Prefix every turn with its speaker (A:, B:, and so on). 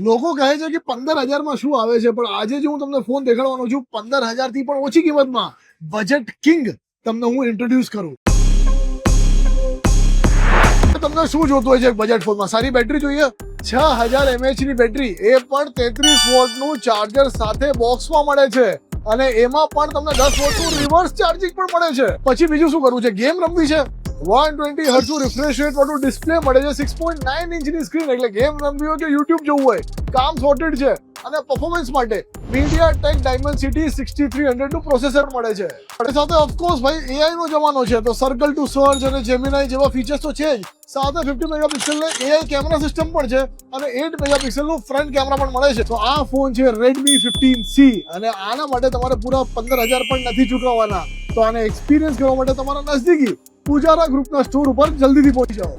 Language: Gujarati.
A: લોકો કહે છે કે 15,000 માં શું આવે છે, પણ આજે જે હું તમને ફોન દેખાડવાનો છું 15,000 થી પણ ઓછી કિંમતમાં બજેટ કિંગ તમને હું ઇન્ટ્રોડ્યુસ કરું. તમને શું જોતું હોય છે બજેટ ફોનમાં? સારી બેટરી જોઈએ, 6000 mAh ની બેટરી, એ પણ 33 વોટનું ચાર્જર સાથે બોક્સમાં મળે છે, અને એમાં પણ તમને 10 વોટનું રિવર્સ ચાર્જિંગ પણ મળે છે. પછી બીજું શું કરવું છે? ગેમ રમવી છે? 120 હર્ટ્ઝ રિફ્રેશ રેટ વાળું ડિસ્પ્લે મળે છે, 6.9 ઇંચની સ્ક્રીન, એટલે ગેમ રમવી હોય કે યુટ્યુબ જોવું હોય, કામ સોર્ટેડ છે. અને પરફોર્મન્સ માટે MediaTek Dimensity 6300 નું પ્રોસેસર મળે છે. અને સાથે ઓફકોર્સ ભાઈ AI નો જમાનો છે, તો સર્કલ ટુ સર્ચ અને જેમિનાઈ જેવા ફીચર્સ તો છે જ, સાથે 50 મેગાપિક્સલ AI કેમેરા સિસ્ટમ પણ છે, અને 8 મેગાપિક્સલ નું ફ્રન્ટ કેમેરા પણ મળે છે. તો આ ફોન છે Redmi 15C, અને આના માટે તમારે પૂરા 15,000 પણ નથી ચૂકવવાના. તો આને એક્સપિરિયન્સ કરવા માટે તમારા નજદીકી પૂજારા ગ્રુપના સ્ટોર ઉપર જલ્દીથી પહોંચી જાઓ.